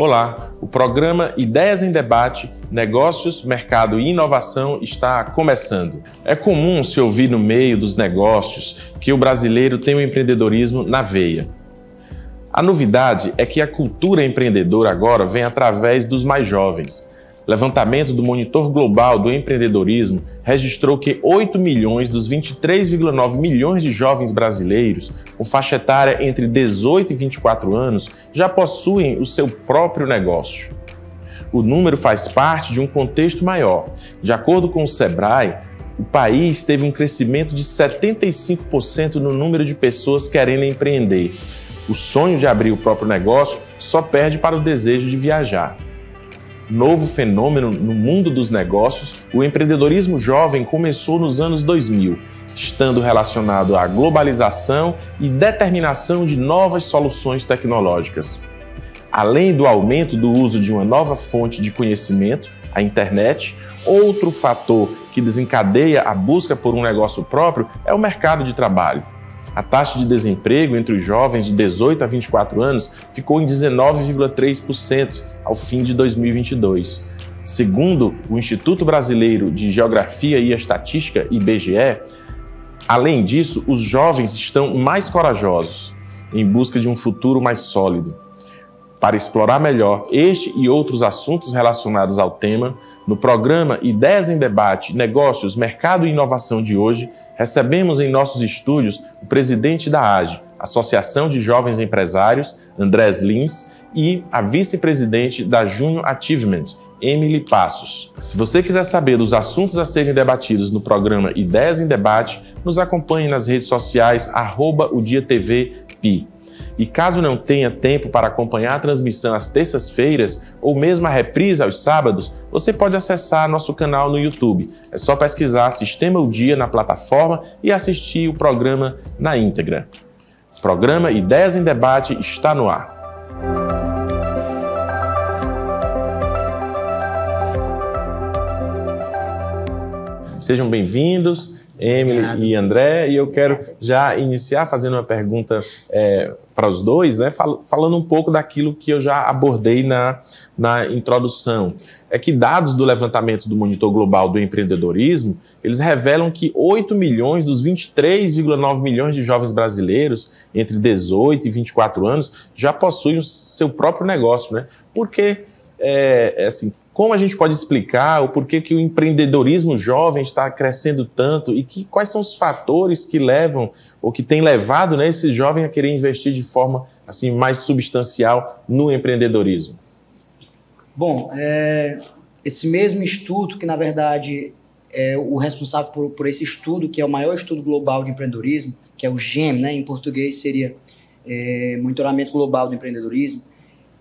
Olá, o programa Ideias em Debate, Negócios, Mercado e Inovação está começando. É comum se ouvir no meio dos negócios que o brasileiro tem o empreendedorismo na veia. A novidade é que a cultura empreendedora agora vem através dos mais jovens. O levantamento do Monitor Global do Empreendedorismo registrou que 8 milhões dos 23,9 milhões de jovens brasileiros com faixa etária entre 18 e 24 anos já possuem o seu próprio negócio. O número faz parte de um contexto maior. De acordo com o Sebrae, o país teve um crescimento de 75% no número de pessoas querendo empreender. O sonho de abrir o próprio negócio só perde para o desejo de viajar. Novo fenômeno no mundo dos negócios, o empreendedorismo jovem começou nos anos 2000, estando relacionado à globalização e determinação de novas soluções tecnológicas. Além do aumento do uso de uma nova fonte de conhecimento, a internet, outro fator que desencadeia a busca por um negócio próprio é o mercado de trabalho. A taxa de desemprego entre os jovens de 18 a 24 anos ficou em 19,3% ao fim de 2022. Segundo o Instituto Brasileiro de Geografia e Estatística, IBGE, além disso, os jovens estão mais corajosos, em busca de um futuro mais sólido. Para explorar melhor este e outros assuntos relacionados ao tema, no programa Ideias em Debate, Negócios, Mercado e Inovação de hoje, recebemos em nossos estúdios o presidente da AGE, Associação de Jovens Empresários, Andrés Lins, e a vice-presidente da Junior Achievement, Emily Passos. Se você quiser saber dos assuntos a serem debatidos no programa Ideias em Debate, nos acompanhe nas redes sociais @odiatv.pi. E caso não tenha tempo para acompanhar a transmissão às terças-feiras ou mesmo a reprise aos sábados, você pode acessar nosso canal no YouTube. É só pesquisar Sistema O Dia na plataforma e assistir o programa na íntegra. O programa Ideias em Debate está no ar. Sejam bem-vindos, Emily e André, e eu quero já iniciar fazendo uma pergunta para os dois, né, falando um pouco daquilo que eu já abordei na introdução. É que dados do levantamento do Monitor Global do Empreendedorismo, eles revelam que 8 milhões dos 23,9 milhões de jovens brasileiros entre 18 e 24 anos já possuem o seu próprio negócio, né? Porque, assim, como a gente pode explicar o porquê que o empreendedorismo jovem está crescendo tanto e quais são os fatores que levam ou que têm levado, né, esse jovem a querer investir de forma assim, mais substancial no empreendedorismo? Bom, esse mesmo estudo, que na verdade é o responsável por esse estudo, que é o maior estudo global de empreendedorismo, que é o GEM, né, em português seria Monitoramento Global do Empreendedorismo,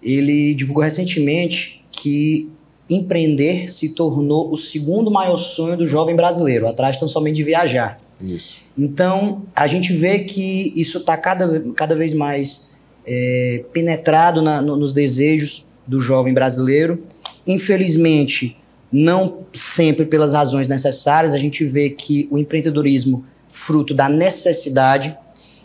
ele divulgou recentemente que empreender se tornou o segundo maior sonho do jovem brasileiro, atrás tão somente de viajar. Isso. Então, a gente vê que isso está cada vez mais penetrado nos desejos do jovem brasileiro. Infelizmente, não sempre pelas razões necessárias, a gente vê que o empreendedorismo, fruto da necessidade,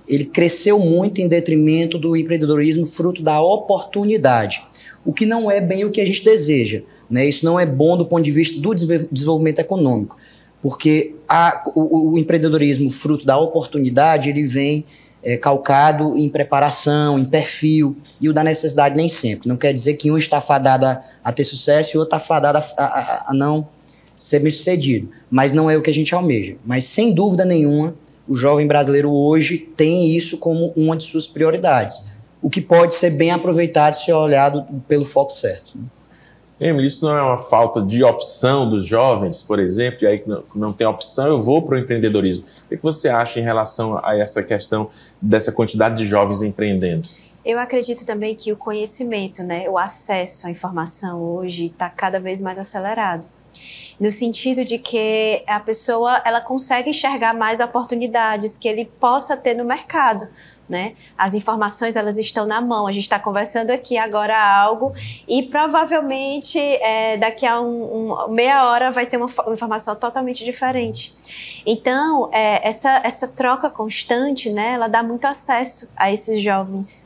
ele cresceu muito em detrimento do empreendedorismo fruto da oportunidade, o que não é bem o que a gente deseja. Né? Isso não é bom do ponto de vista do desenvolvimento econômico, porque o empreendedorismo fruto da oportunidade, ele vem calcado em preparação, em perfil, e o da necessidade nem sempre. Não quer dizer que um está fadado a ter sucesso e o outro está fadado a não ser bem-sucedido, mas não é o que a gente almeja. Mas, sem dúvida nenhuma, o jovem brasileiro hoje tem isso como uma de suas prioridades, o que pode ser bem aproveitado se olhado pelo foco certo. Emily, isso não é uma falta de opção dos jovens, por exemplo, e aí que não tem opção, eu vou para o empreendedorismo. O que você acha em relação a essa questão dessa quantidade de jovens empreendendo? Eu acredito também que o conhecimento, né, o acesso à informação hoje está cada vez mais acelerado. No sentido de que a pessoa ela consegue enxergar mais oportunidades que ele possa ter no mercado. Né? As informações elas estão na mão, a gente está conversando aqui agora algo e provavelmente daqui a meia hora vai ter uma informação totalmente diferente. Então, essa troca constante, né, ela dá muito acesso a esses jovens.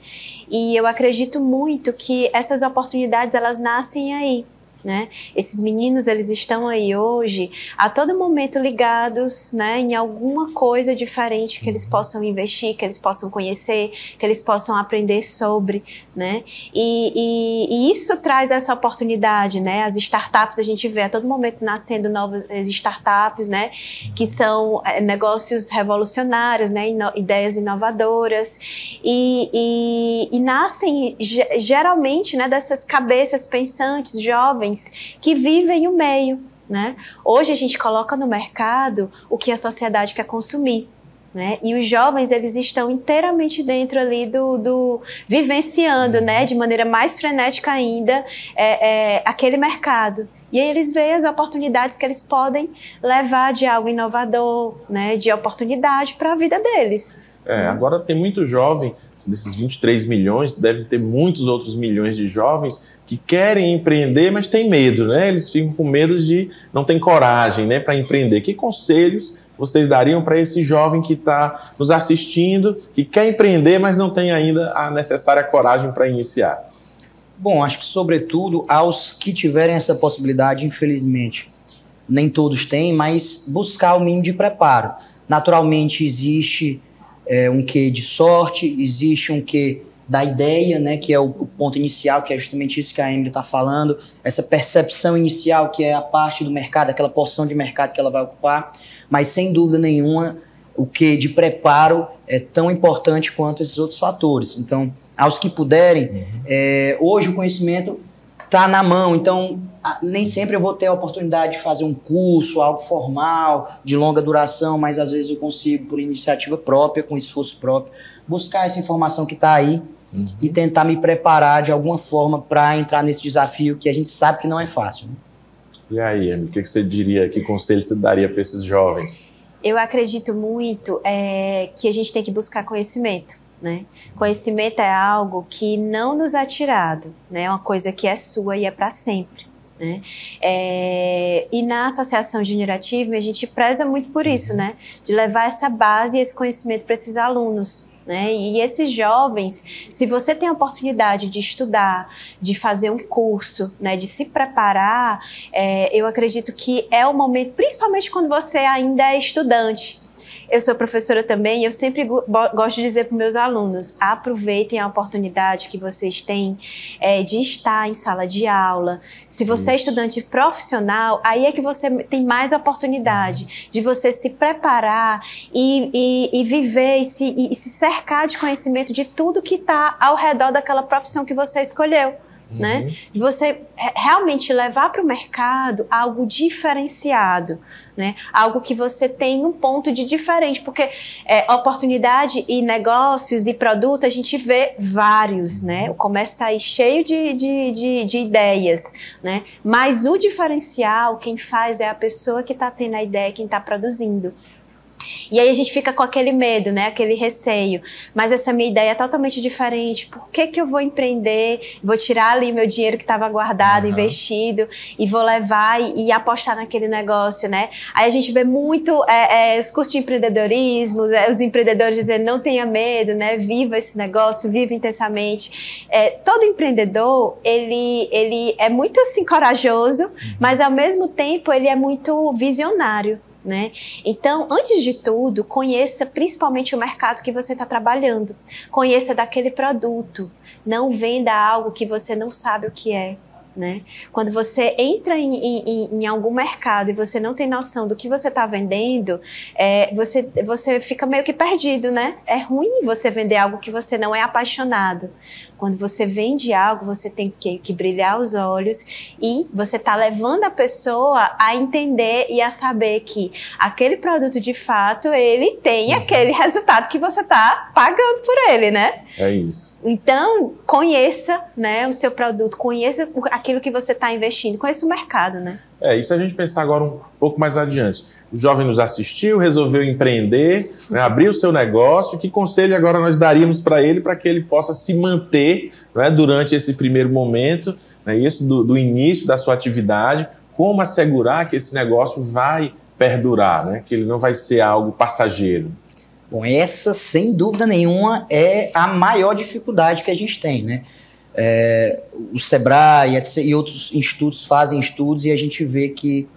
E eu acredito muito que essas oportunidades, elas nascem aí, né? Esses meninos, eles estão aí hoje a todo momento ligados, né, em alguma coisa diferente que eles possam investir, que eles possam conhecer, que eles possam aprender sobre, né? E isso traz essa oportunidade, né? As startups, a gente vê a todo momento nascendo novas startups, né, que são negócios revolucionários, né, ideias inovadoras e nascem geralmente, né, dessas cabeças pensantes, jovens, que vivem o meio, né? Hoje a gente coloca no mercado o que a sociedade quer consumir, né? E os jovens, eles estão inteiramente dentro ali vivenciando, né, de maneira mais frenética ainda, aquele mercado. E aí eles veem as oportunidades que eles podem levar de algo inovador, né, de oportunidade para a vida deles. Agora tem muito jovem, desses 23 milhões, deve ter muitos outros milhões de jovens que querem empreender, mas têm medo, né? Eles ficam com medo não tem coragem, né, para empreender. Que conselhos vocês dariam para esse jovem que está nos assistindo, que quer empreender, mas não tem ainda a necessária coragem para iniciar? Bom, acho que sobretudo aos que tiverem essa possibilidade, infelizmente, nem todos têm, mas buscar o mínimo de preparo. Naturalmente existe um quê de sorte, existe um quê da ideia, né, que é o ponto inicial, que é justamente isso que a Emily está falando, essa percepção inicial, que é a parte do mercado, aquela porção de mercado que ela vai ocupar, mas sem dúvida nenhuma o quê de preparo é tão importante quanto esses outros fatores. Então, aos que puderem, hoje o conhecimento está na mão, então nem sempre eu vou ter a oportunidade de fazer um curso, algo formal, de longa duração, mas às vezes eu consigo, por iniciativa própria, com esforço próprio, buscar essa informação que está aí e tentar me preparar de alguma forma para entrar nesse desafio que a gente sabe que não é fácil, né? E aí, Emily, o que você diria, que conselho você daria para esses jovens? Eu acredito muito que a gente tem que buscar conhecimento, né? Conhecimento é algo que não nos é tirado, né? É uma coisa que é sua e é para sempre, né? E na Associação Júnior Achievement a gente preza muito por isso, né? De levar essa base e esse conhecimento para esses alunos, né? E esses jovens, se você tem a oportunidade de estudar, de fazer um curso, né, de se preparar, eu acredito que é o momento, principalmente quando você ainda é estudante. Eu sou professora também e eu sempre gosto de dizer para os meus alunos, aproveitem a oportunidade que vocês têm de estar em sala de aula. Se você é estudante profissional, aí é que você tem mais oportunidade de você se preparar e viver e se cercar de conhecimento de tudo que está ao redor daquela profissão que você escolheu. Né? De você realmente levar para o mercado algo diferenciado, né? Algo que você tem um ponto de diferente, porque oportunidade e negócios e produto a gente vê vários, né? O comércio está aí cheio de ideias, né? Mas o diferencial, quem faz é a pessoa que está tendo a ideia, quem está produzindo. E aí a gente fica com aquele medo, né? Aquele receio. Mas essa minha ideia é totalmente diferente. Por que eu vou empreender? Vou tirar ali meu dinheiro que estava guardado, investido, e vou levar e apostar naquele negócio, né? Aí a gente vê muito os cursos de empreendedorismo, os empreendedores dizendo não tenha medo, né? Viva esse negócio, viva intensamente. Todo empreendedor, ele é muito assim corajoso, mas ao mesmo tempo ele é muito visionário, né? Então, antes de tudo, conheça principalmente o mercado que você está trabalhando. Conheça daquele produto. Não venda algo que você não sabe o que é, né? Quando você entra em algum mercado e você não tem noção do que você está vendendo, você fica meio que perdido, né? É ruim você vender algo que você não é apaixonado. Quando você vende algo, você tem que brilhar os olhos e você está levando a pessoa a entender e a saber que aquele produto, de fato, ele tem aquele resultado que você está pagando por ele, né? É isso. Então, conheça, né, o seu produto, conheça aquilo que você está investindo, conheça o mercado, né? E se a gente pensar agora um pouco mais adiante, o jovem nos assistiu, resolveu empreender, né, abrir o seu negócio, que conselho agora nós daríamos para ele para que ele possa se manter, né, durante esse primeiro momento, né, isso do início da sua atividade, como assegurar que esse negócio vai perdurar, né, que ele não vai ser algo passageiro? Bom, essa, sem dúvida nenhuma, é a maior dificuldade que a gente tem, né? O Sebrae e outros institutos fazem estudos e a gente vê que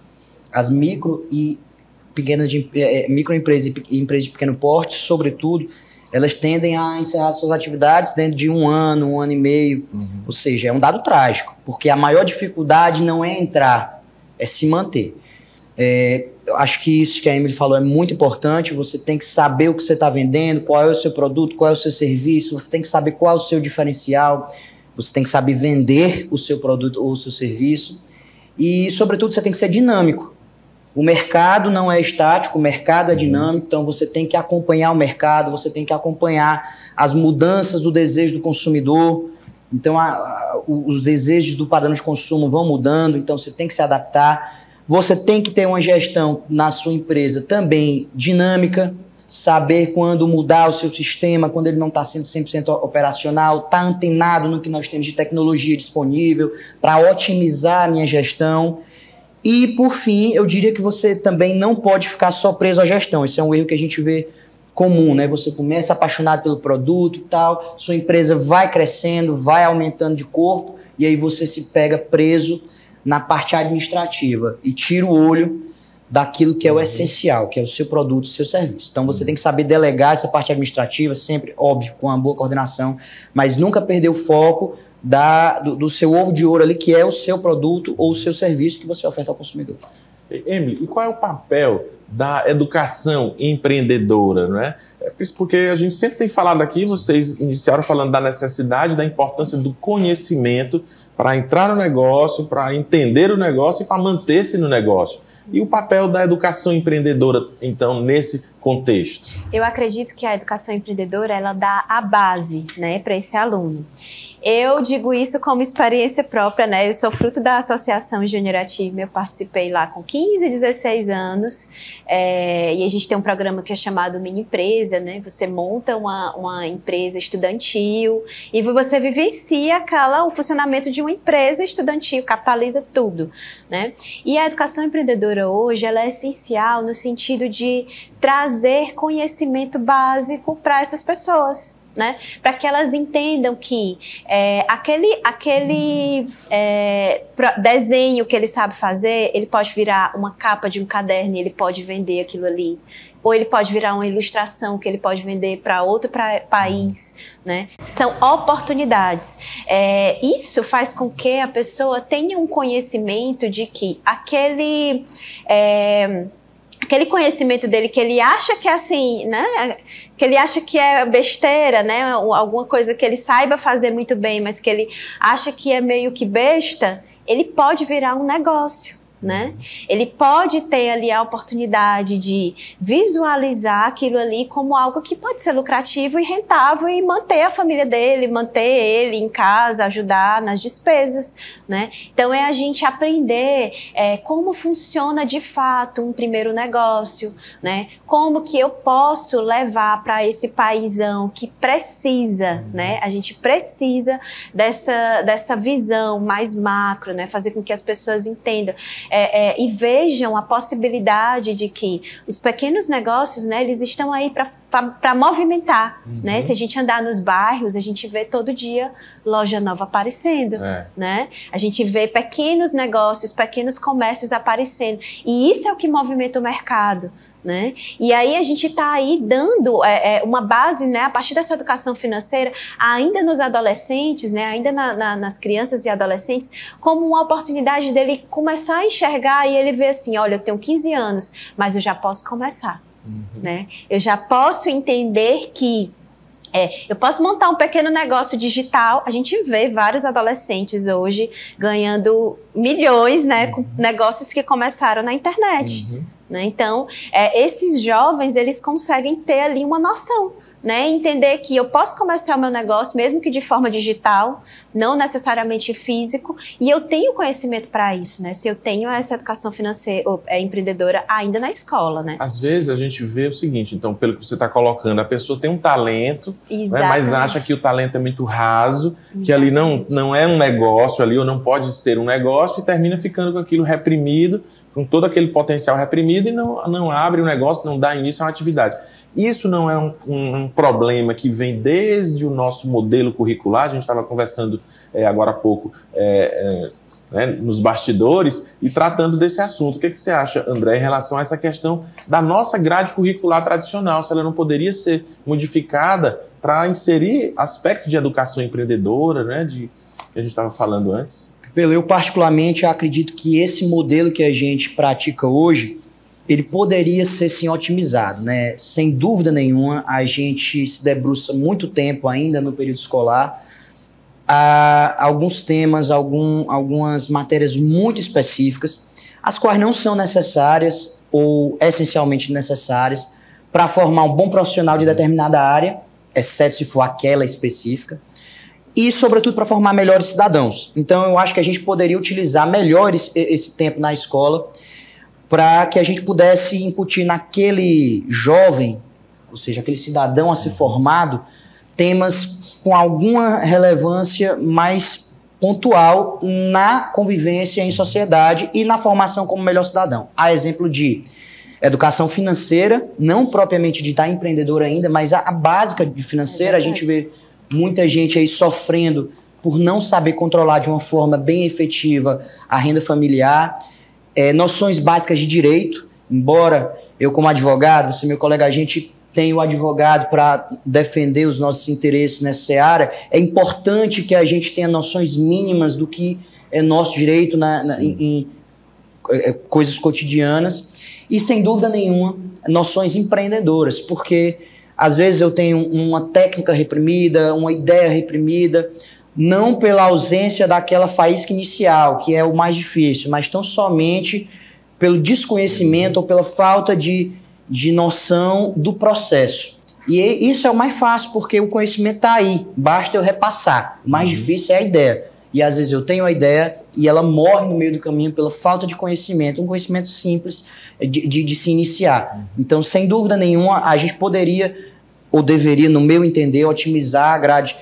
as microempresas e empresas de pequeno porte, sobretudo, elas tendem a encerrar suas atividades dentro de um ano e meio. Ou seja, é um dado trágico, porque a maior dificuldade não é entrar, é se manter. Eu acho que isso que a Emily falou é muito importante. Você tem que saber o que você está vendendo, qual é o seu produto, qual é o seu serviço, você tem que saber qual é o seu diferencial, você tem que saber vender o seu produto ou o seu serviço e, sobretudo, você tem que ser dinâmico. O mercado não é estático, o mercado é dinâmico, então você tem que acompanhar o mercado, você tem que acompanhar as mudanças do desejo do consumidor. Então, os desejos do padrão de consumo vão mudando, então você tem que se adaptar. Você tem que ter uma gestão na sua empresa também dinâmica, saber quando mudar o seu sistema, quando ele não está sendo 100% operacional, estar antenado no que nós temos de tecnologia disponível para otimizar a minha gestão. E, por fim, eu diria que você também não pode ficar só preso à gestão. Esse é um erro que a gente vê comum, né? Você começa apaixonado pelo produto e tal, sua empresa vai crescendo, vai aumentando de corpo, e aí você se pega preso na parte administrativa e tira o olho daquilo que é o essencial, que é o seu produto, o seu serviço. Então você tem que saber delegar essa parte administrativa, sempre, óbvio, com uma boa coordenação, mas nunca perder o foco do seu ovo de ouro ali, que é o seu produto ou o seu serviço que você oferta ao consumidor. Emily, e qual é o papel da educação empreendedora, não é? Porque a gente sempre tem falado aqui, vocês iniciaram falando da necessidade, da importância do conhecimento para entrar no negócio, para entender o negócio e para manter-se no negócio. E o papel da educação empreendedora, então, nesse contexto? Eu acredito que a educação empreendedora, ela dá a base, né, para esse aluno. Eu digo isso como experiência própria, né? Eu sou fruto da Associação Júnior Ativa, eu participei lá com 15, 16 anos, e a gente tem um programa que é chamado Mini Empresa, né? Você monta uma empresa estudantil e você vivencia o funcionamento de uma empresa estudantil, capitaliza tudo, né? E a educação empreendedora hoje, ela é essencial no sentido de trazer conhecimento básico para essas pessoas, né? Para que elas entendam que aquele desenho que ele sabe fazer, ele pode virar uma capa de um caderno e ele pode vender aquilo ali. Ou ele pode virar uma ilustração que ele pode vender para outro país, né? São oportunidades. Isso faz com que a pessoa tenha um conhecimento de que aquele conhecimento dele que ele acha que é assim, né? Que ele acha que é besteira, né? Alguma coisa que ele saiba fazer muito bem, mas que ele acha que é meio que besta, ele pode virar um negócio, né? Ele pode ter ali a oportunidade de visualizar aquilo ali como algo que pode ser lucrativo e rentável e manter a família dele, manter ele em casa, ajudar nas despesas, né? Então é a gente aprender como funciona de fato um primeiro negócio, né? Como que eu posso levar para esse paizão que precisa, né? A gente precisa dessa visão mais macro, né? Fazer com que as pessoas entendam e vejam a possibilidade de que os pequenos negócios, né, eles estão aí para movimentar, né? Se a gente andar nos bairros, a gente vê todo dia loja nova aparecendo, né? A gente vê pequenos negócios, pequenos comércios aparecendo, e isso é o que movimenta o mercado, né? E aí a gente está aí dando uma base, né, a partir dessa educação financeira, ainda nos adolescentes, né, ainda nas crianças e adolescentes, como uma oportunidade dele começar a enxergar e ele ver assim, olha, eu tenho 15 anos, mas eu já posso começar, né? Eu já posso entender que eu posso montar um pequeno negócio digital. A gente vê vários adolescentes hoje ganhando milhões, né, com negócios que começaram na internet. Né? Então, esses jovens, eles conseguem ter ali uma noção, né? Entender que eu posso começar o meu negócio, mesmo que de forma digital, não necessariamente físico, e eu tenho conhecimento para isso, né? Se eu tenho essa educação financeira, empreendedora ainda na escola, né? Às vezes a gente vê o seguinte, então, pelo que você está colocando, a pessoa tem um talento, né, mas acha que o talento é muito raso, que ali não é um negócio ali, ou não pode ser um negócio, e termina ficando com aquilo reprimido, com todo aquele potencial reprimido, e não abre o negócio, não dá início a uma atividade. Isso não é um problema que vem desde o nosso modelo curricular. A gente estava conversando agora há pouco né, nos bastidores e tratando desse assunto. O que você acha, André, em relação a essa questão da nossa grade curricular tradicional? Se ela não poderia ser modificada para inserir aspectos de educação empreendedora, né, que a gente estava falando antes? Eu particularmente acredito que esse modelo que a gente pratica hoje, ele poderia ser sim otimizado, né? Sem dúvida nenhuma, a gente se debruça muito tempo ainda no período escolar a alguns temas, algumas matérias muito específicas, as quais não são necessárias ou essencialmente necessárias para formar um bom profissional de determinada área, exceto se for aquela específica, e, sobretudo, para formar melhores cidadãos. Então, eu acho que a gente poderia utilizar melhor esse tempo na escola para que a gente pudesse incutir naquele jovem, ou seja, aquele cidadão a ser formado, temas com alguma relevância mais pontual na convivência em sociedade e na formação como melhor cidadão. A exemplo de educação financeira, não propriamente de estar empreendedor ainda, mas a básica de financeira. A gente vê muita gente aí sofrendo por não saber controlar de uma forma bem efetiva a renda familiar, noções básicas de direito, embora eu como advogado, você meu colega, a gente tem o advogado para defender os nossos interesses nessa área, é importante que a gente tenha noções mínimas do que é nosso direito em coisas cotidianas e, sem dúvida nenhuma, noções empreendedoras, porque às vezes eu tenho uma técnica reprimida, uma ideia reprimida, não pela ausência daquela faísca inicial, que é o mais difícil, mas tão somente pelo desconhecimento ou pela falta de noção do processo. E isso é o mais fácil, porque o conhecimento está aí, basta eu repassar. O mais difícil é a ideia. E às vezes eu tenho a ideia e ela morre no meio do caminho pela falta de conhecimento, um conhecimento simples de se iniciar. Então, sem dúvida nenhuma, a gente poderia, ou deveria, no meu entender, otimizar a grade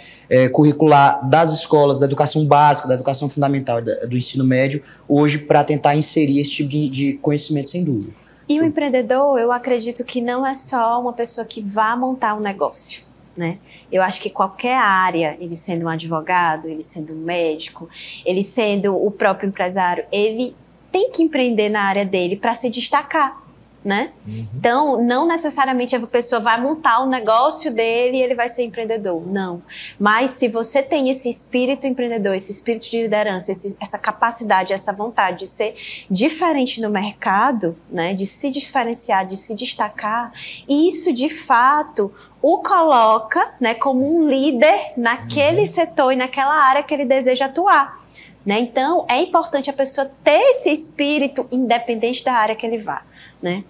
curricular das escolas, da educação básica, da educação fundamental, do ensino médio, hoje, para tentar inserir esse tipo de conhecimento, sem dúvida. E o empreendedor, eu acredito que não é só uma pessoa que vá montar um negócio, né? Eu acho que qualquer área, ele sendo um advogado, ele sendo um médico, ele sendo o próprio empresário, ele tem que empreender na área dele para se destacar, né? Então, não necessariamente a pessoa vai montar o negócio dele e ele vai ser empreendedor, não. Mas se você tem esse espírito empreendedor, esse espírito de liderança, essa capacidade, essa vontade de ser diferente no mercado, né? De se diferenciar, de se destacar, isso de fato o coloca, né, como um líder naquele setor e naquela área que ele deseja atuar. Né? Então, é importante a pessoa ter esse espírito independente da área que ele vá. Né?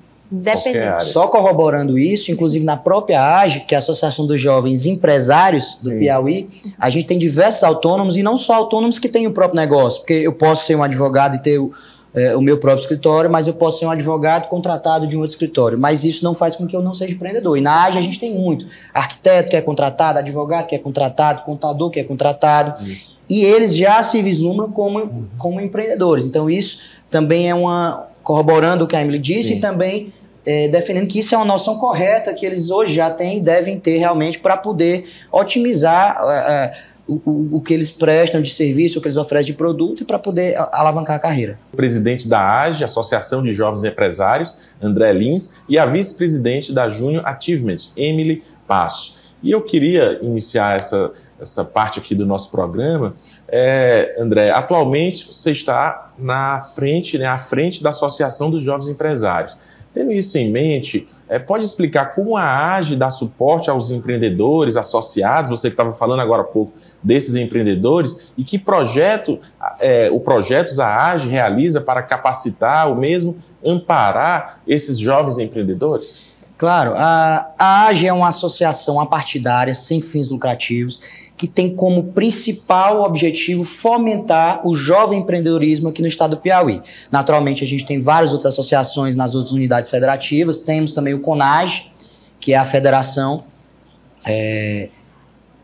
Só corroborando isso, inclusive na própria AGE, que é a Associação dos Jovens Empresários do Piauí, a gente tem diversos autônomos, e não só autônomos que têm o próprio negócio, porque eu posso ser um advogado e ter o meu próprio escritório, mas eu posso ser um advogado contratado de um outro escritório, mas isso não faz com que eu não seja empreendedor. E na AGE a gente tem muito, arquiteto que é contratado, advogado que é contratado, contador que é contratado, e eles já se vislumbram como empreendedores. Então isso também é corroborando o que a Emily disse, e também defendendo que isso é uma noção correta que eles hoje já têm e devem ter realmente para poder otimizar o que eles prestam de serviço, o que eles oferecem de produto, e para poder alavancar a carreira. O presidente da AGE, Associação de Jovens Empresários, André Lins, e a vice-presidente da Junior Achievement, Emily Passo. E eu queria iniciar essa parte aqui do nosso programa. André, atualmente você está à frente da Associação dos Jovens Empresários. Tendo isso em mente, pode explicar como a AGE dá suporte aos empreendedores associados, você que estava falando agora há pouco desses empreendedores, e que projetos a AGE realiza para capacitar ou mesmo amparar esses jovens empreendedores? Claro, a AGE é uma associação apartidária sem fins lucrativos que tem como principal objetivo fomentar o jovem empreendedorismo aqui no estado do Piauí. Naturalmente, a gente tem várias outras associações nas outras unidades federativas, temos também o CONAGE, que é a federação,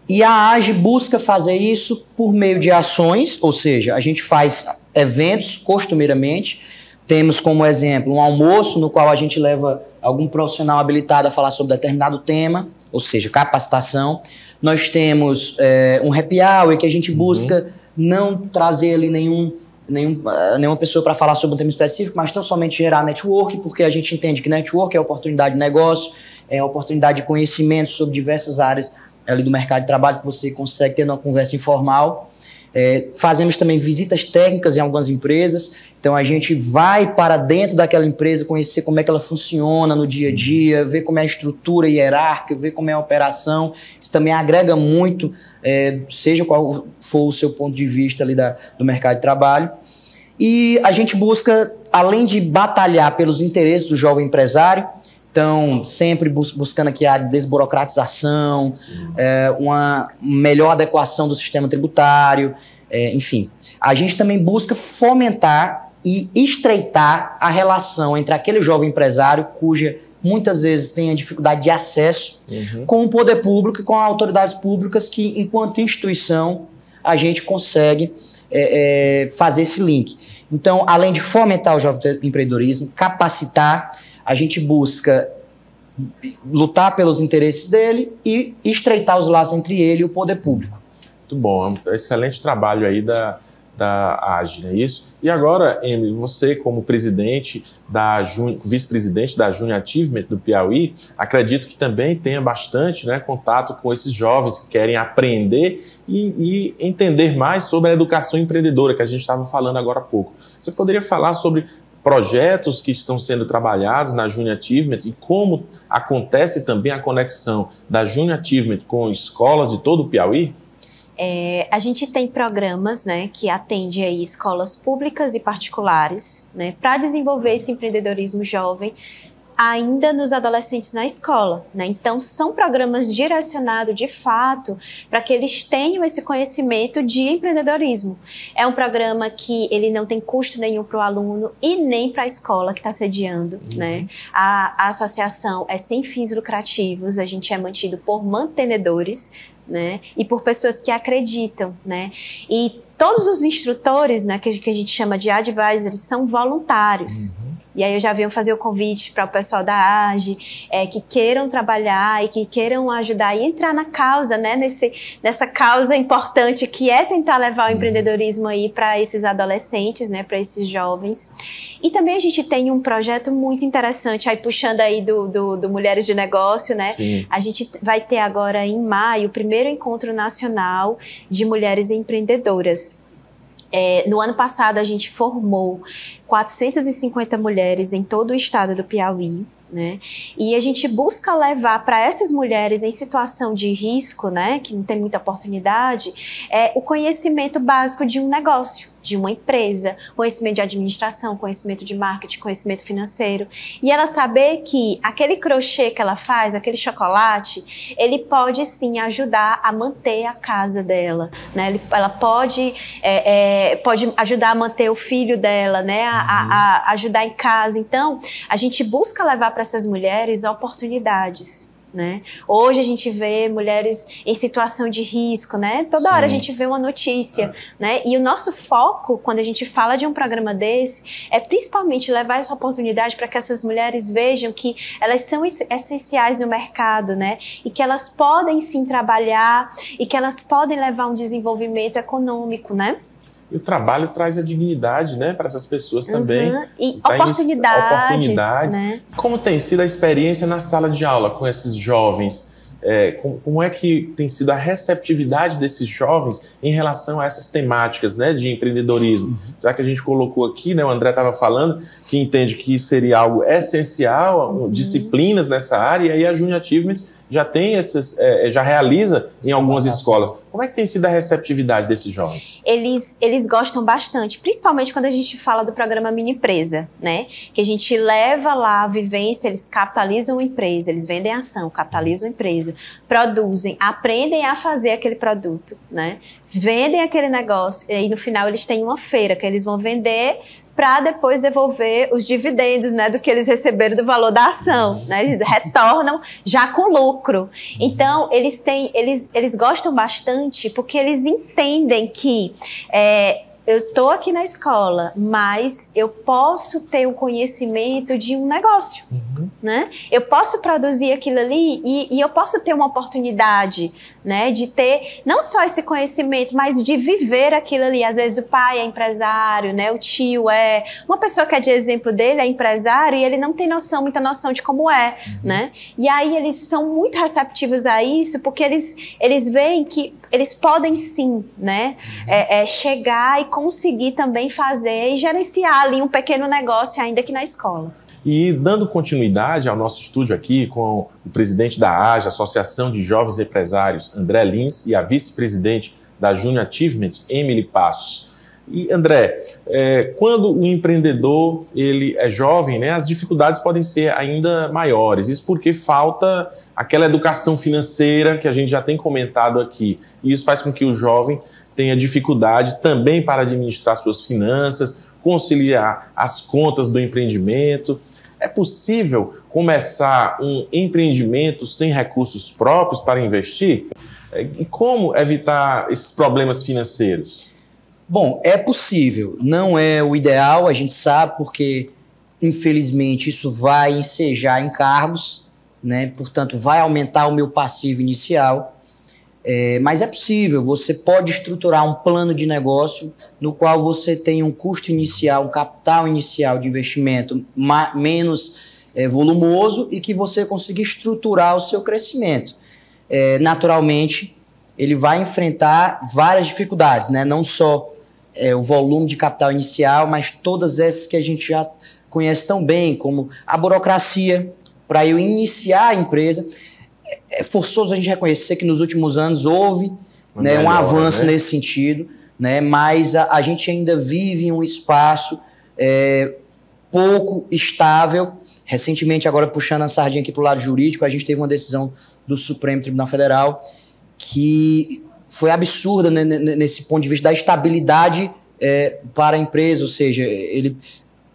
e a AGE busca fazer isso por meio de ações, ou seja, a gente faz eventos costumeiramente. Temos como exemplo um almoço no qual a gente leva algum profissional habilitado a falar sobre determinado tema, ou seja, capacitação. Nós temos um happy hour que a gente busca não trazer ali nenhuma pessoa para falar sobre um tema específico, mas tão somente gerar network, porque a gente entende que network é oportunidade de negócio, é oportunidade de conhecimento sobre diversas áreas ali do mercado de trabalho que você consegue ter numa conversa informal. Fazemos também visitas técnicas em algumas empresas, então a gente vai para dentro daquela empresa, conhecer como é que ela funciona no dia a dia, ver como é a estrutura hierárquica, ver como é a operação. Isso também agrega muito, seja qual for o seu ponto de vista ali do mercado de trabalho. E a gente busca, além de batalhar pelos interesses do jovem empresário, então, sempre buscando aqui a desburocratização, uma melhor adequação do sistema tributário, enfim. A gente também busca fomentar e estreitar a relação entre aquele jovem empresário, cuja muitas vezes tem a dificuldade de acesso, com o poder público e com as autoridades públicas, que, enquanto instituição, a gente consegue fazer esse link. Então, além de fomentar o jovem empreendedorismo, capacitar, a gente busca lutar pelos interesses dele e estreitar os laços entre ele e o poder público. Muito bom, excelente trabalho aí da AGE, não é isso? E agora, Emily, você como presidente vice-presidente da Junior Achievement do Piauí, acredito que também tenha bastante contato com esses jovens que querem aprender e entender mais sobre a educação empreendedora, que a gente estava falando agora há pouco. Você poderia falar sobre projetos que estão sendo trabalhados na Junior Achievement e como acontece também a conexão da Junior Achievement com escolas de todo o Piauí? A gente tem programas que atendem aí escolas públicas e particulares para desenvolver esse empreendedorismo jovem ainda nos adolescentes na escola, Então, são programas direcionados, de fato, para que eles tenham esse conhecimento de empreendedorismo. É um programa que ele não tem custo nenhum para o aluno e nem para a escola que está sediando, A associação é sem fins lucrativos, a gente é mantido por mantenedores, e por pessoas que acreditam, E todos os instrutores, que a gente chama de advisors, são voluntários. E aí eu já venho fazer o convite para o pessoal da AGE, que queiram trabalhar e que queiram ajudar e entrar na causa, nessa causa importante que é tentar levar o empreendedorismo aí para esses adolescentes, para esses jovens. E também a gente tem um projeto muito interessante, aí puxando aí do Mulheres de Negócio, Sim. A gente vai ter agora em maio o primeiro encontro nacional de mulheres empreendedoras. No ano passado a gente formou 450 mulheres em todo o estado do Piauí, E a gente busca levar para essas mulheres em situação de risco, que não tem muita oportunidade, o conhecimento básico de um negócio, de uma empresa, conhecimento de administração, conhecimento de marketing, conhecimento financeiro. E ela saber que aquele crochê que ela faz, aquele chocolate, ele pode sim ajudar a manter a casa dela, Ela pode ajudar a manter o filho dela, a ajudar em casa. Então, a gente busca levar para essas mulheres oportunidades. Hoje a gente vê mulheres em situação de risco, Toda hora a gente vê uma notícia, E o nosso foco, quando a gente fala de um programa desse, é principalmente levar essa oportunidade para que essas mulheres vejam que elas são essenciais no mercado, E que elas podem sim trabalhar e que elas podem levar um desenvolvimento econômico, E o trabalho traz a dignidade, para essas pessoas também. E oportunidades. Como tem sido a experiência na sala de aula com esses jovens? Como é que tem sido a receptividade desses jovens em relação a essas temáticas, de empreendedorismo? Já que a gente colocou aqui, o André estava falando, que entende que seria algo essencial, disciplinas nessa área, e aí a Junior Achievement já tem já realiza em algumas escolas. Como é que tem sido a receptividade desses jovens? Eles gostam bastante, principalmente quando a gente fala do programa Mini Empresa, né? Que a gente leva lá a vivência, eles capitalizam a empresa, eles vendem ação, capitalizam a empresa, produzem, aprendem a fazer aquele produto, né? Vendem aquele negócio, e aí no final eles têm uma feira que eles vão vender para depois devolver os dividendos, né, do que eles receberam do valor da ação, né? Eles retornam já com lucro. Então, eles gostam bastante porque eles entendem que eu estou aqui na escola, mas eu posso ter o conhecimento de um negócio, né? Eu posso produzir aquilo ali e eu posso ter uma oportunidade, né, de ter não só esse conhecimento, mas de viver aquilo ali. Às vezes o pai é empresário, né, o tio é... Uma pessoa que é de exemplo dele é empresário e ele não tem muita noção de como é, né? E aí eles são muito receptivos a isso porque eles veem que eles podem sim, né, chegar e conseguir também fazer e gerenciar ali um pequeno negócio ainda aqui na escola. E dando continuidade ao nosso estúdio aqui com o presidente da AGE, Associação de Jovens Empresários, André Lins, e a vice-presidente da Junior Achievement, Emily Passos. E André, quando o empreendedor ele é jovem, né, as dificuldades podem ser ainda maiores. Isso porque falta aquela educação financeira que a gente já tem comentado aqui. E isso faz com que o jovem tenha dificuldade também para administrar suas finanças, conciliar as contas do empreendimento. É possível começar um empreendimento sem recursos próprios para investir? E como evitar esses problemas financeiros? Bom, é possível. Não é o ideal, a gente sabe, porque infelizmente isso vai ensejar encargos, né? Portanto, vai aumentar o meu passivo inicial. Mas é possível, você pode estruturar um plano de negócio no qual você tem um custo inicial, um capital inicial de investimento menos volumoso e que você consiga estruturar o seu crescimento. Naturalmente, ele vai enfrentar várias dificuldades, né? Não só o volume de capital inicial, mas todas essas que a gente já conhece tão bem, como a burocracia para eu iniciar a empresa. É forçoso a gente reconhecer que nos últimos anos houve um avanço nesse sentido, né? Mas a gente ainda vive em um espaço pouco estável. Recentemente, agora puxando a sardinha aqui para o lado jurídico, a gente teve uma decisão do Supremo Tribunal Federal que foi absurda, né, nesse ponto de vista da estabilidade para a empresa, ou seja, ele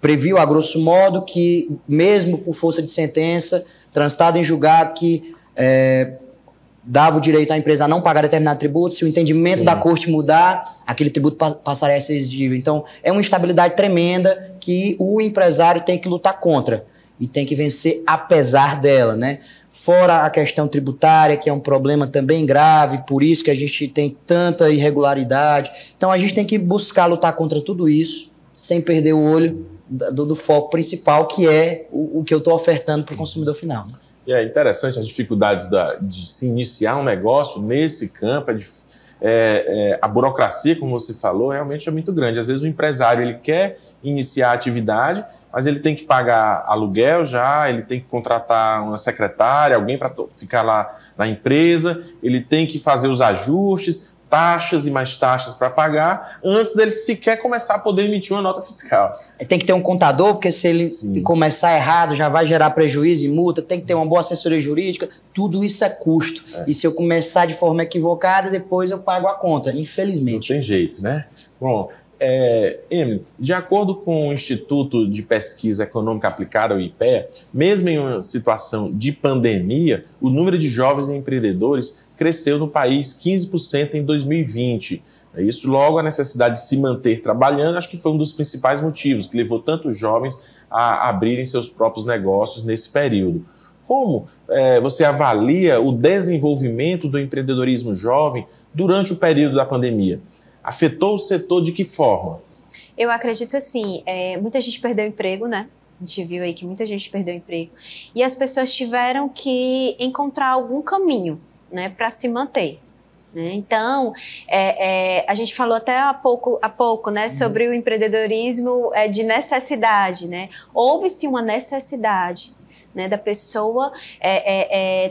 previu a grosso modo que mesmo por força de sentença transitada em julgado que dava o direito à empresa a não pagar determinado tributo, se o entendimento da corte mudar, aquele tributo passaria a ser exigível. Então, é uma instabilidade tremenda que o empresário tem que lutar contra e tem que vencer apesar dela, né? Fora a questão tributária, que é um problema também grave, por isso que a gente tem tanta irregularidade. Então, a gente tem que buscar lutar contra tudo isso, sem perder o olho do foco principal, que é o que eu estou ofertando para o consumidor final. E é interessante as dificuldades de se iniciar um negócio nesse campo. A burocracia, como você falou, realmente é muito grande. Às vezes o empresário ele quer iniciar a atividade, mas ele tem que pagar aluguel já, ele tem que contratar uma secretária, alguém para ficar lá na empresa, ele tem que fazer os ajustes, taxas e mais taxas para pagar, antes dele sequer começar a poder emitir uma nota fiscal. Tem que ter um contador, porque se ele começar errado, já vai gerar prejuízo e multa, tem que ter uma boa assessoria jurídica, tudo isso é custo. E se eu começar de forma equivocada, depois eu pago a conta, infelizmente. Não tem jeito, né? Bom, Emily, de acordo com o Instituto de Pesquisa Econômica Aplicada, o IPEA, mesmo em uma situação de pandemia, o número de jovens empreendedores cresceu no país 15% em 2020. Isso logo a necessidade de se manter trabalhando, acho que foi um dos principais motivos que levou tantos jovens a abrirem seus próprios negócios nesse período. Como você avalia o desenvolvimento do empreendedorismo jovem durante o período da pandemia? Afetou o setor de que forma? Eu acredito assim, muita gente perdeu o emprego, né? A gente viu aí que muita gente perdeu o emprego. E as pessoas tiveram que encontrar algum caminho, né, para se manter. Né? Então, a gente falou até há pouco, né, sobre o empreendedorismo de necessidade. Né? Houve-se uma necessidade, né, da pessoa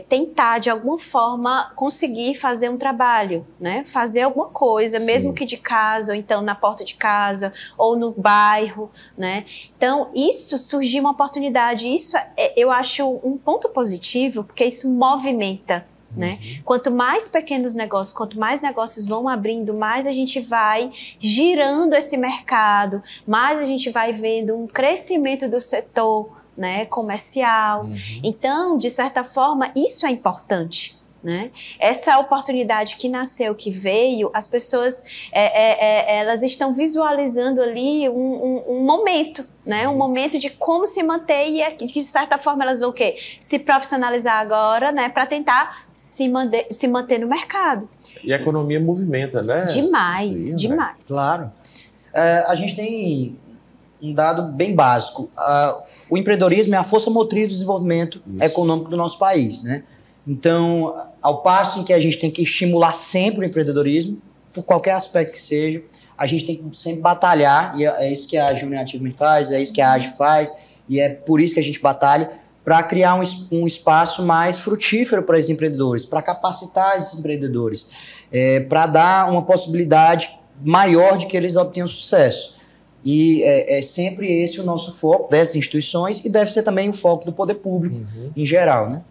tentar, de alguma forma, conseguir fazer um trabalho, né, fazer alguma coisa, sim, mesmo que de casa, ou então na porta de casa, ou no bairro, né. Então, isso surgiu uma oportunidade, isso eu acho um ponto positivo, porque isso movimenta, né? Quanto mais pequenos negócios, quanto mais negócios vão abrindo, mais a gente vai girando esse mercado, mais a gente vai vendo um crescimento do setor, né, comercial. Então, de certa forma, isso é importante, né? Essa oportunidade que nasceu, que veio, as pessoas elas estão visualizando ali um momento, né? Um momento de como se manter e de certa forma elas vão o quê? Se profissionalizar agora, né? Para tentar se manter no mercado. E a economia movimenta, né? Demais, Sim, demais. Claro. A gente tem um dado bem básico. O empreendedorismo é a força motriz do desenvolvimento econômico do nosso país, né? Então, ao passo em que a gente tem que estimular sempre o empreendedorismo, por qualquer aspecto que seja, a gente tem que sempre batalhar, e é isso que a Junior Achievement faz, é isso que a AGE faz, e é por isso que a gente batalha, para criar um espaço mais frutífero para os empreendedores, para capacitar esses empreendedores, para dar uma possibilidade maior de que eles obtenham sucesso. E é sempre esse o nosso foco dessas instituições, e deve ser também o foco do poder público em geral, né?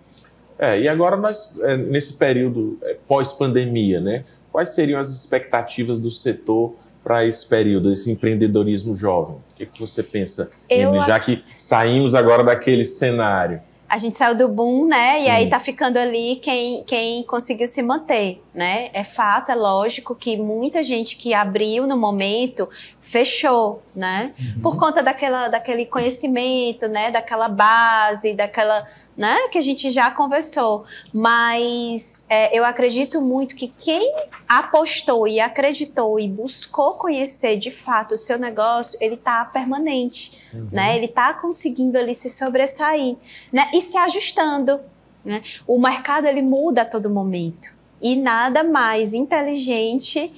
E agora nós, nesse período pós-pandemia, né, quais seriam as expectativas do setor para esse período, esse empreendedorismo jovem? O que você pensa, Emily, já que saímos agora daquele cenário? A gente saiu do boom, né? Sim. E aí tá ficando ali quem conseguiu se manter, né? É fato, é lógico que muita gente que abriu no momento fechou, né? Por conta daquele conhecimento, né? Daquela base, daquela, né? Que a gente já conversou. Mas eu acredito muito que quem apostou e acreditou e buscou conhecer de fato o seu negócio, ele tá permanente, né? Ele tá conseguindo ali se sobressair, né? E se ajustando, né? O mercado, ele muda a todo momento. E nada mais inteligente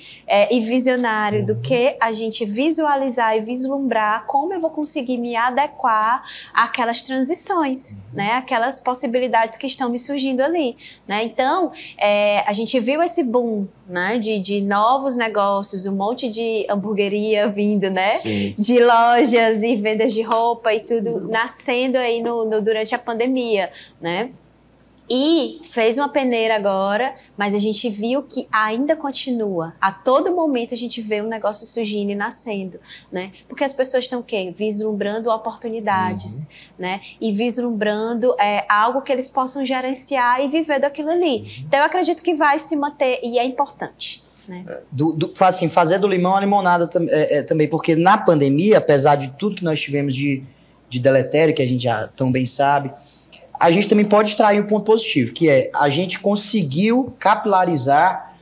e visionário do que a gente visualizar e vislumbrar como eu vou conseguir me adequar àquelas transições, né? Aquelas possibilidades que estão me surgindo ali, né? Então, a gente viu esse boom, né? De novos negócios, um monte de hamburgueria vindo, né? Sim. De lojas e vendas de roupa e tudo nascendo aí durante a pandemia, né? E fez uma peneira agora, mas a gente viu que ainda continua. A todo momento a gente vê um negócio surgindo e nascendo, né? Porque as pessoas estão o quê? Vislumbrando oportunidades, né? E vislumbrando algo que eles possam gerenciar e viver daquilo ali. Então eu acredito que vai se manter e é importante. Né? Assim, fazer do limão a limonada também, porque na pandemia, apesar de tudo que nós tivemos de deletério, que a gente já tão bem sabe, a gente também pode extrair um ponto positivo, que é a gente conseguiu capilarizar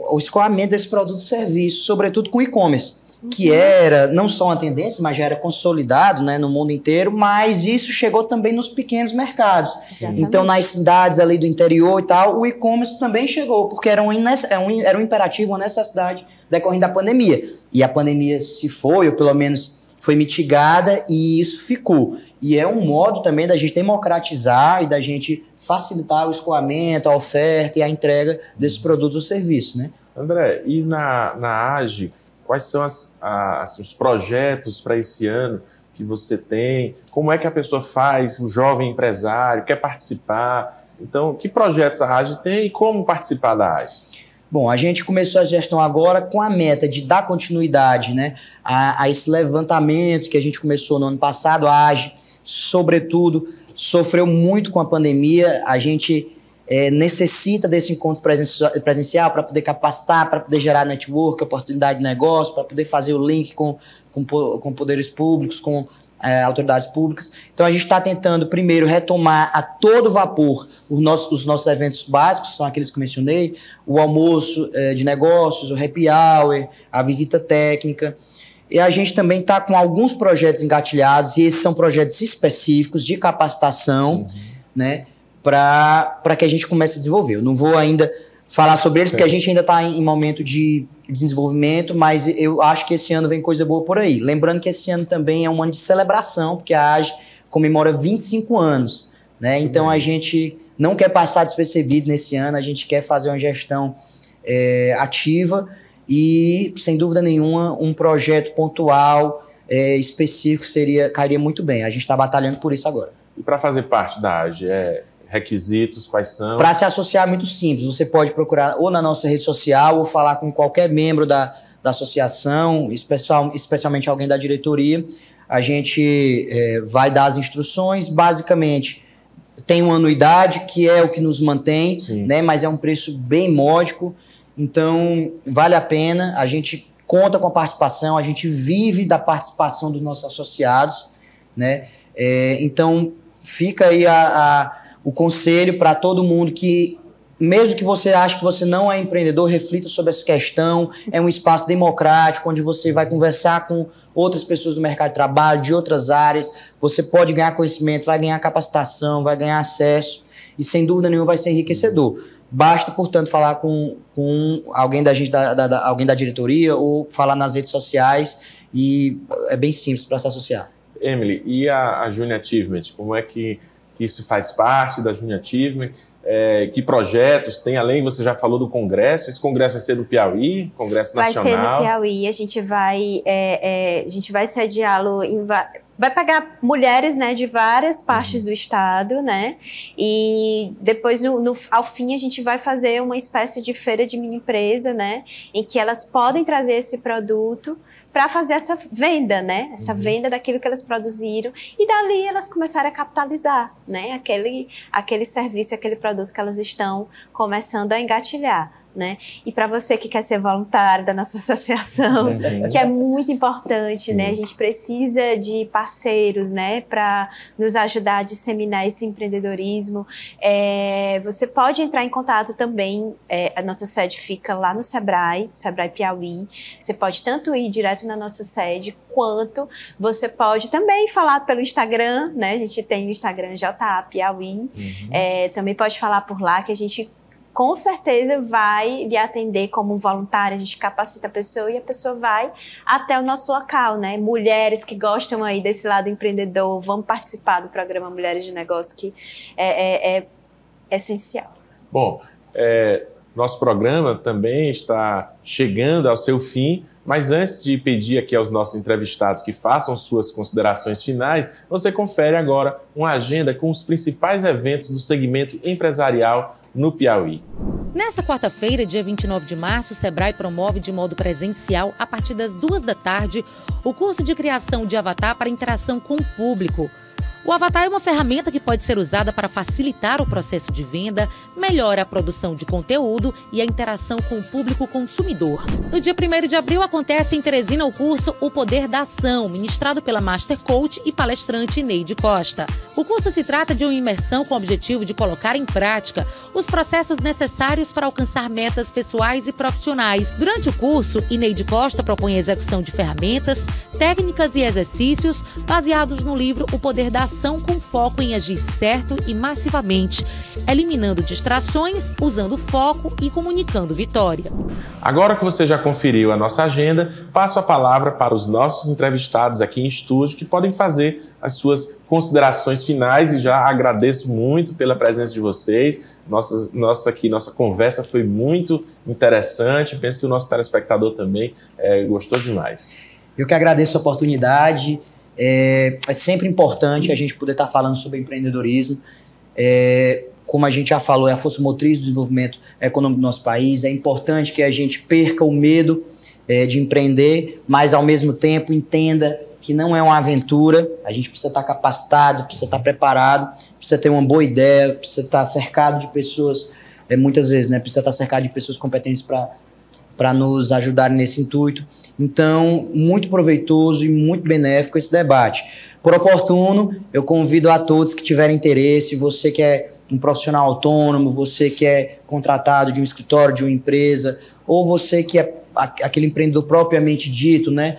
o escoamento desses produtos e serviços, sobretudo com e-commerce, que era não só uma tendência, mas já era consolidado, né, no mundo inteiro, mas isso chegou também nos pequenos mercados. Sim. Então, nas cidades ali do interior e tal, o e-commerce também chegou, porque era um imperativo, uma necessidade decorrente da pandemia. E a pandemia se foi, ou pelo menos foi mitigada, e isso ficou. E é um modo também da gente democratizar e da gente facilitar o escoamento, a oferta e a entrega desses produtos ou serviços, né? André, e na AGE, quais são os projetos para esse ano que você tem? Como é que a pessoa faz, um jovem empresário, quer participar? Então, que projetos a AGE tem e como participar da AGE? Bom, a gente começou a gestão agora com a meta de dar continuidade, né, a esse levantamento que a gente começou no ano passado. A AGE, sobretudo, sofreu muito com a pandemia. A gente necessita desse encontro presencial para poder capacitar, para poder gerar network, oportunidade de negócio, para poder fazer o link com poderes públicos, com autoridades públicas. Então a gente está tentando primeiro retomar a todo vapor os nossos eventos básicos, são aqueles que eu mencionei, o almoço de negócios, o happy hour, a visita técnica. E a gente também está com alguns projetos engatilhados, e esses são projetos específicos de capacitação, né, para que a gente comece a desenvolver. Eu não vou ainda falar sobre eles, porque a gente ainda está em momento de desenvolvimento, mas eu acho que esse ano vem coisa boa por aí. Lembrando que esse ano também é um ano de celebração, porque a AGE comemora 25 anos, né? Então a gente não quer passar despercebido nesse ano, a gente quer fazer uma gestão ativa e, sem dúvida nenhuma, um projeto pontual, específico, cairia muito bem. A gente está batalhando por isso agora. E para fazer parte da AGE, requisitos, quais são? Para se associar é muito simples. Você pode procurar ou na nossa rede social ou falar com qualquer membro da associação, especialmente alguém da diretoria. A gente vai dar as instruções. Basicamente, tem uma anuidade, que é o que nos mantém, né? Mas é um preço bem módico. Então, vale a pena. A gente conta com a participação, a gente vive da participação dos nossos associados, né? Então, fica aí o conselho para todo mundo que, mesmo que você ache que você não é empreendedor, reflita sobre essa questão. É um espaço democrático, onde você vai conversar com outras pessoas do mercado de trabalho, de outras áreas. Você pode ganhar conhecimento, vai ganhar capacitação, vai ganhar acesso e, sem dúvida nenhuma, vai ser enriquecedor. Basta, portanto, falar com alguém alguém da diretoria ou falar nas redes sociais e é bem simples para se associar. Emily, e a Junior Achievement? Como é que isso faz parte da Junior Achievement? Que projetos tem, além, você já falou do congresso, esse congresso vai ser no Piauí, congresso nacional? Vai ser no Piauí, a gente vai sediá-lo, vai pegar mulheres, né, de várias partes do estado, né, e depois, ao fim, a gente vai fazer uma espécie de feira de mini empresa, né, em que elas podem trazer esse produto para fazer essa venda, né? Essa venda daquilo que elas produziram, e dali elas começaram a capitalizar, né? Aquele serviço, aquele produto que elas estão começando a engatilhar, né? E para você que quer ser voluntário da nossa associação, que é muito importante, né? A gente precisa de parceiros, né? Para nos ajudar a disseminar esse empreendedorismo. Você pode entrar em contato também, a nossa sede fica lá no Sebrae Piauí. Você pode tanto ir direto na nossa sede, quanto você pode também falar pelo Instagram, né? A gente tem o Instagram JA Piauí. Também pode falar por lá, que a gente com certeza vai lhe atender como um voluntário. A gente capacita a pessoa e a pessoa vai até o nosso local, né? Mulheres que gostam aí desse lado empreendedor, vamos participar do programa Mulheres de Negócio, que é essencial. Bom, nosso programa também está chegando ao seu fim, mas antes de pedir aqui aos nossos entrevistados que façam suas considerações finais, você confere agora uma agenda com os principais eventos do segmento empresarial no Piauí. Nessa quarta-feira, dia 29 de março, o Sebrae promove de modo presencial, a partir das 14h, o curso de criação de avatar para interação com o público. O avatar é uma ferramenta que pode ser usada para facilitar o processo de venda, melhora a produção de conteúdo e a interação com o público consumidor. No dia 1º de abril acontece em Teresina o curso O Poder da Ação, ministrado pela Master Coach e palestrante Neide Costa. O curso se trata de uma imersão com o objetivo de colocar em prática os processos necessários para alcançar metas pessoais e profissionais. Durante o curso, Neide Costa propõe a execução de ferramentas, técnicas e exercícios baseados no livro O Poder da Ação, com foco em agir certo e massivamente, eliminando distrações, usando foco e comunicando vitória. Agora que você já conferiu a nossa agenda, passo a palavra para os nossos entrevistados aqui em estúdio, que podem fazer as suas considerações finais, e já agradeço muito pela presença de vocês. Nossa conversa foi muito interessante, penso que o nosso telespectador também gostou demais. Eu que agradeço a oportunidade. É sempre importante a gente poder estar falando sobre empreendedorismo. Como a gente já falou, é a força motriz do desenvolvimento econômico do nosso país. É importante que a gente perca o medo de empreender, mas ao mesmo tempo entenda que não é uma aventura. A gente precisa estar capacitado, precisa estar preparado, precisa ter uma boa ideia, precisa estar cercado de pessoas, muitas vezes, né? Precisa estar cercado de pessoas competentes para nos ajudarem nesse intuito. Então, muito proveitoso e muito benéfico esse debate. Por oportuno, eu convido a todos que tiverem interesse, você que é um profissional autônomo, você que é contratado de um escritório, de uma empresa, ou você que é aquele empreendedor propriamente dito, né?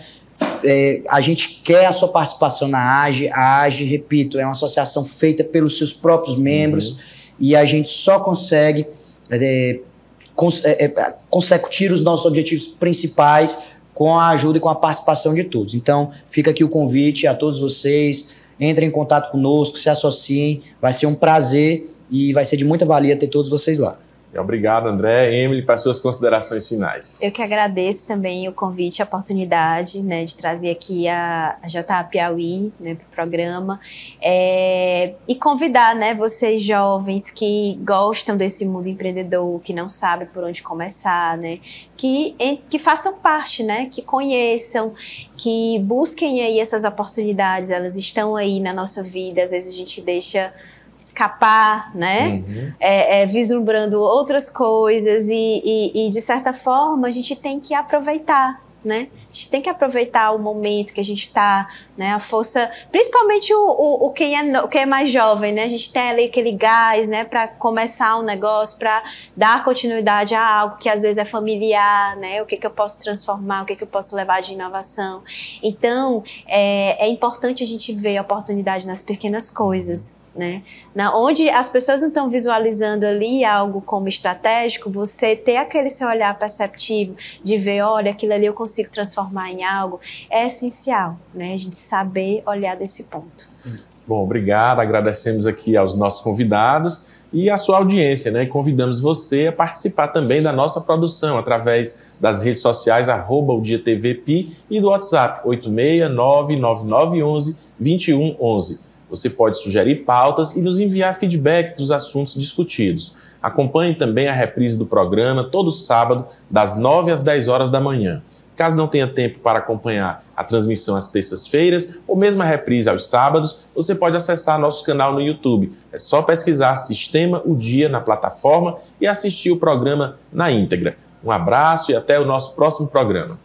A gente quer a sua participação na AGE. A AGE, repito, é uma associação feita pelos seus próprios membros, e a gente só consegue consecutir os nossos objetivos principais com a ajuda e com a participação de todos. Então, fica aqui o convite a todos vocês. entrem em contato conosco, se associem, vai ser um prazer e vai ser de muita valia ter todos vocês lá. Obrigado, André. Emily, para suas considerações finais. Eu que agradeço também o convite, a oportunidade, né, de trazer aqui a JA Piauí, né, para o programa, e convidar, né, vocês jovens que gostam desse mundo empreendedor, que não sabem por onde começar, né, que façam parte, né, que conheçam, que busquem aí essas oportunidades, elas estão aí na nossa vida, às vezes a gente deixa escapar, né? Vislumbrando outras coisas e de certa forma a gente tem que aproveitar, né? A gente tem que aproveitar o momento que a gente está, né? A força, principalmente quem é mais jovem, né? A gente tem ali aquele gás, né? Para começar um negócio, para dar continuidade a algo que às vezes é familiar, né? O que eu posso transformar, o que eu posso levar de inovação. Então, é importante a gente ver a oportunidade nas pequenas coisas, né? Onde as pessoas não estão visualizando ali algo como estratégico, você ter aquele seu olhar perceptivo de ver, olha, aquilo ali eu consigo transformar em algo, é essencial, né? A gente saber olhar desse ponto. Bom, obrigado, agradecemos aqui aos nossos convidados e à sua audiência, né? E convidamos você a participar também da nossa produção através das redes sociais @o Dia TV Pi e do WhatsApp 86999112111. Você pode sugerir pautas e nos enviar feedback dos assuntos discutidos. Acompanhe também a reprise do programa todo sábado, das 9 às 10 horas da manhã. Caso não tenha tempo para acompanhar a transmissão às terças-feiras ou mesmo a reprise aos sábados, você pode acessar nosso canal no YouTube. É só pesquisar Sistema O Dia na plataforma e assistir o programa na íntegra. Um abraço e até o nosso próximo programa.